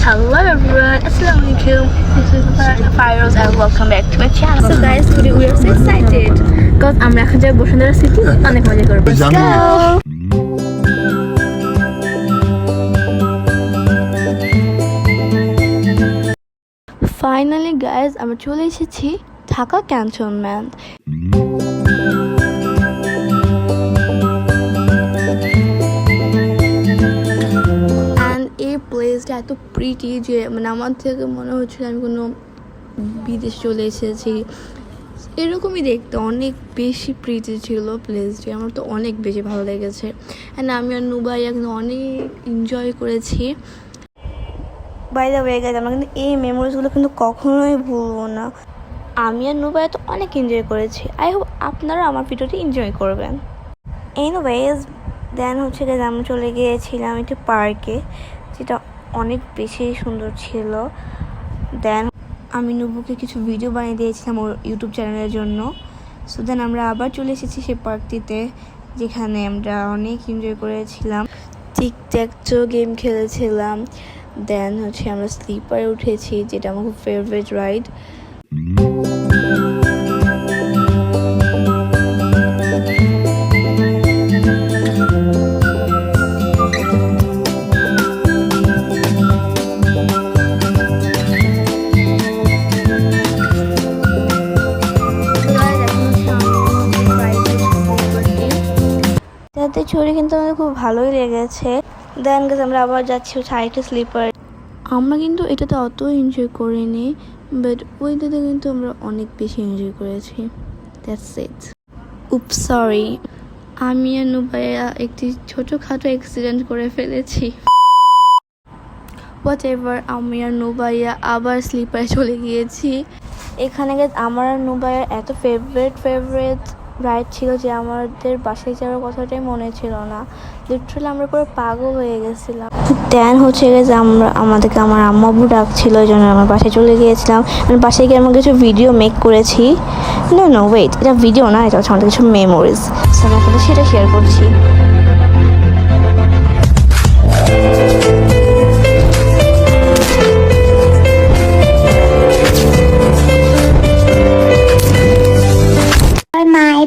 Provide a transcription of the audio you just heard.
Hello everyone, Assalamualaikum. This is Firoz and welcome back to my channel. So guys, today we are so excited because আমরা এখন যাবো Bashundhara city, অনেক মজা করব। Let's go. Finally guys, আমরা চলে এসেছি ঢাকা ক্যান্টনমেন্ট। প্লেসটা এত প্রিটি যে মানে আমার থেকে মনে হচ্ছিল আমি কোনো বিদেশ চলে এসেছি, এরকমই দেখতে অনেক বেশি প্রিটি ছিল প্লেসটি। আমার তো অনেক বেশি ভালো লেগেছে অ্যান্ড আমি আর নুবাইয়া কিন্তু অনেক এনজয় করেছি। বাই দ্য ওয়ে গাইজ, আমরা কিন্তু এই মেমোরিজগুলো কিন্তু কখনোই ভুলবো না। আমি আর নুবাইয়া তো অনেক এনজয় করেছি। আই হোপ আপনারা আমার ভিডিওটি এনজয় করবেন। এনিওয়েজ দেন হচ্ছে গিয়ে আমরা চলে গিয়েছিলাম একটি পার্কে, যেটা অনেক বেশি সুন্দর ছিল। দেন আমি নুবুকে কিছু ভিডিও বানিয়ে দিয়েছিলাম ওর ইউটিউব চ্যানেলের জন্য। সো দেন আমরা আবার চলে এসেছি সেই পার্কটিতে, যেখানে আমরা অনেক এনজয় করেছিলাম। টিক-ট্যাক-টো গেম খেলেছিলাম। দেন হচ্ছে আমরা স্লিপারে উঠেছি, যেটা আমার খুব ফেভারিট রাইড। ছড়ি কিন্তু আমাদের খুব ভালোই লেগেছে। দেন গেছে আমরা আবার যাচ্ছি হচ্ছে আরেকটা স্লিপার। আমরা কিন্তু এটাতে অত এনজয় করিনি, বাট ওইটাতে কিন্তু আমরা অনেক বেশি এনজয় করেছি। That's it. উপস সরি, আমি আর নুবাইয়া একটি ছোটোখাটো অ্যাক্সিডেন্ট করে ফেলেছি। হোয়াট এভার, আমি আর নুবাইয়া আবার স্লিপারে চলে গিয়েছি। এখানে আমার আর নুবাইয়ার এত ফেভারিট রাইড ছিল যে আমাদের বাসায় যাওয়ার কথাটাই মনে ছিল না। লিটারালি আমরা পুরো পাগল হয়ে গেছিলাম। দেন হচ্ছে গেছে আমাদেরকে আমার আম্মু ডাকছিল, ওই জন্য আমার বাসায় চলে গিয়েছিলাম। বাসায় গিয়ে আমরা কিছু ভিডিও মেক করেছি। নো ওয়েট, এটা ভিডিও না, এটা হচ্ছে আমাদের কিছু মেমোরিজ। আমার সাথে সেটা শেয়ার করছি। My